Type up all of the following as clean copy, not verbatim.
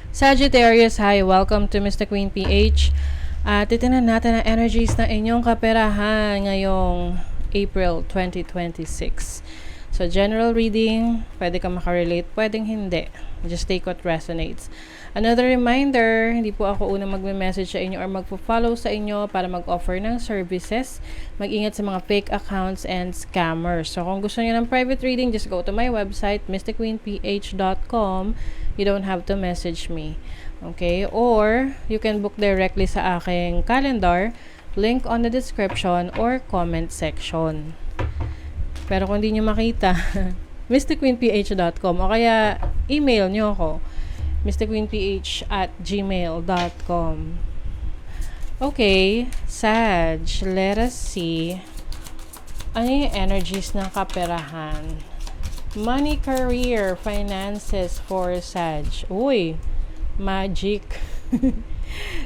Sagittarius, hi! Welcome to Mr. Queen PH. Titignan natin ang energies ng inyong kaperahan ngayong April 2026. So, general reading, pwede ka makarelate, pwedeng hindi. Just take what resonates. Another reminder, hindi po ako unang magme-message sa inyo or magpo-follow sa inyo para mag-offer ng services. Mag-ingat sa mga fake accounts and scammers. So, kung gusto niyo ng private reading, just go to my website, mrqueenph.com. You don't have to message me. Okay? Or, you can book directly sa aking calendar, link on the description or comment section. Pero kung hindi nyo makita, mrqueenph.com o kaya email nyo ako, mrqueenph@gmail.com. Okay, Sag, let us see ano yung energies ng kaperahan. Money, career, finances for Sag. Uy, magic.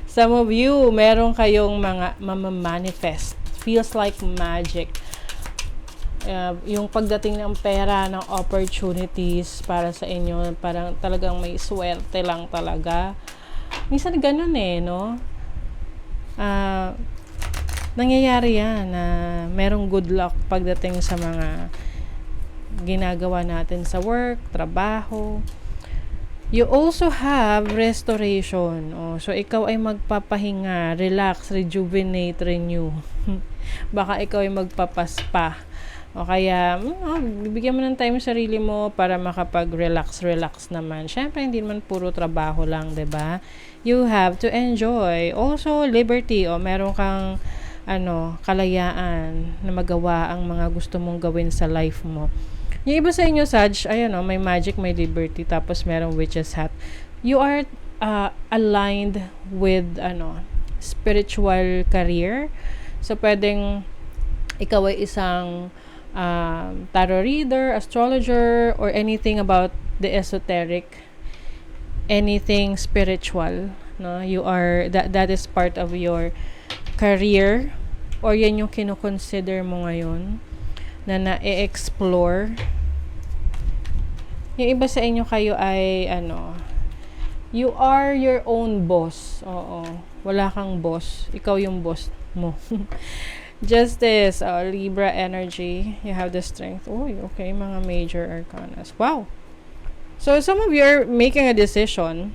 Some of you, meron kayong mga manifest. Feels like magic. Yung pagdating ng pera, ng opportunities para sa inyo, parang talagang may swerte lang talaga. Minsan ganun no? Nangyayari yan na merong good luck pagdating sa mga ginagawa natin sa work, trabaho. You also have restoration. So, ikaw ay magpapahinga, relax, rejuvenate, renew. Baka ikaw ay magpapaspa. O kaya, bibigyan mo ng time sa sarili mo para makapag-relax naman. Siyempre, hindi naman puro trabaho lang, 'di ba? You have to enjoy. Also, liberty. Meron kang kalayaan na magawa ang mga gusto mong gawin sa life mo. Yung iba sa inyo, Sag, may magic, may liberty, tapos merong witch's hat. You are aligned with spiritual career. So, pwedeng ikaw ay isang tarot reader, astrologer, or anything about the esoteric, anything spiritual, no? You are that is part of your career, or yan yung kino-consider mo ngayon na na-explore. Yung iba sa inyo, kayo ay you are your own boss. Oo, wala kang boss, ikaw yung boss mo. Justice, Libra energy, you have the strength. Okay, mga major arcanas. Wow. So, some of you are making a decision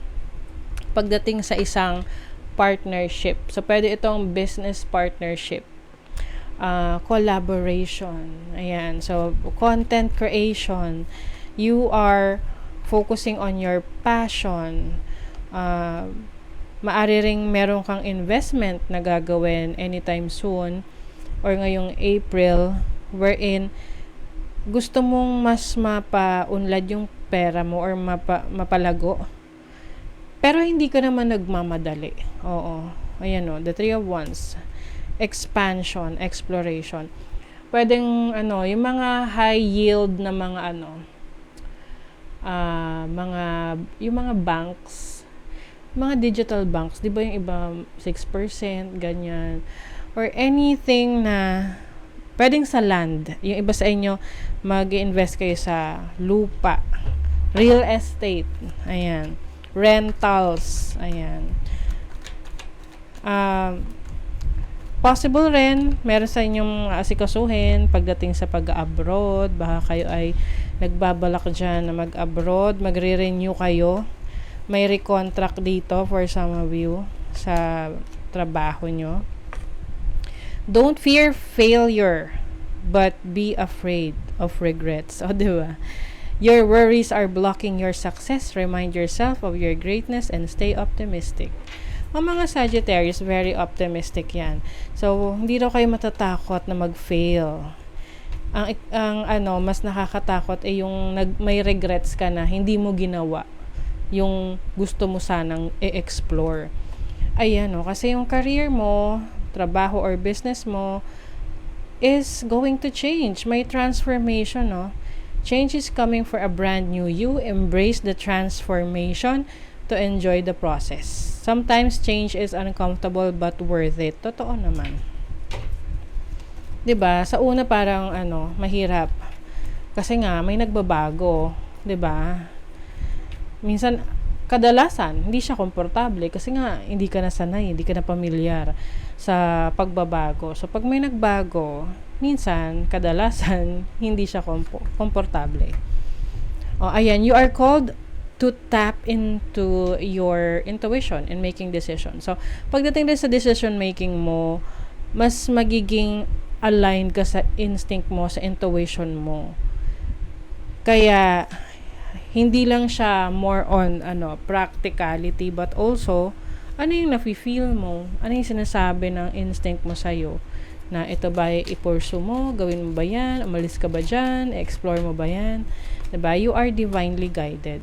pagdating sa isang partnership. So, pwede itong business partnership, collaboration. Ayan. So, content creation. You are focusing on your passion. Maari ring meron kang investment na gagawin anytime soon or ngayong April, wherein gusto mong mas mapaunlad yung pera mo or mapalago. Pero hindi ka naman nagmamadali. Oo. Ayan the Three of Wands. Expansion, exploration. Pwedeng yung mga high yield na mga yung mga banks, mga digital banks, 'di ba yung iba 6%, ganyan. Or anything na pwedeng sa land. Yung iba sa inyo, mag-invest kayo sa lupa, real estate, ayan, rentals, ayan. Possible rin, meron sa inyong asikasuhin pagdating sa pag-abroad. Baka kayo ay nagbabalak dyan na mag-abroad, magre-renew kayo. May recontract dito for some of you sa trabaho nyo. Don't fear failure, but be afraid of regrets. Diba? Your worries are blocking your success. Remind yourself of your greatness and stay optimistic. Ang mga Sagittarius, very optimistic yan. So, hindi daw kayo matatakot na mag-fail. Ang mas nakakatakot ay yung may regrets ka na hindi mo ginawa yung gusto mo sanang i-explore. Ayan kasi yung career mo, trabaho or business mo is going to change. May transformation, Change is coming for a brand new you. Embrace the transformation to enjoy the process. Sometimes change is uncomfortable but worth it. Totoo naman. 'Di ba? Sa una parang mahirap. Kasi nga may nagbabago, 'di ba? Minsan kadalasan, hindi siya komportable kasi nga hindi ka na sanay, hindi ka na pamilyar sa pagbabago. So, pag may nagbago, minsan, kadalasan, hindi siya komportable. Oh, ayan, you are called to tap into your intuition in making decisions. So, pagdating din sa decision making mo, mas magiging aligned ka sa instinct mo, sa intuition mo. Kaya, hindi lang siya more on practicality, but also ano yung nafe-feel mo, ano yung sinasabi ng instinct mo sa'yo, na ito ba i-pursue mo, gawin mo ba yan, umalis ka ba dyan, explore mo ba yan, diba? You are divinely guided.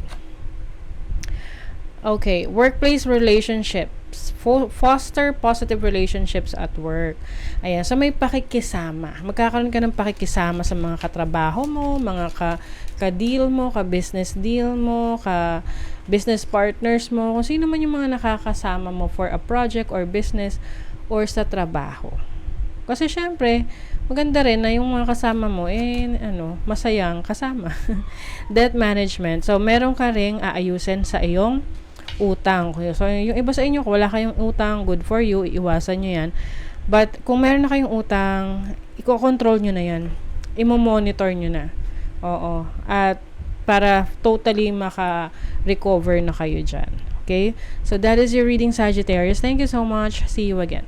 Okay, workplace relationships. Foster positive relationships at work. Ayan, so may pakikisama. Magkakaroon ka ng pakikisama sa mga katrabaho mo, mga ka-deal mo, ka-business deal mo, ka-business partners mo, kung sino man yung mga nakakasama mo for a project or business or sa trabaho. Kasi syempre, maganda rin na yung mga kasama mo, masayang kasama. Debt management. So, meron ka ring aayusin sa iyong utang. So, yung iba sa inyo, kung wala kayong utang, good for you, iwasan nyo yan. But, kung meron na kayong utang, i-control nyo na yan. I-monitor nyo na. Oo. At, para totally maka-recover na kayo dyan. Okay? So, that is your reading, Sagittarius. Thank you so much. See you again.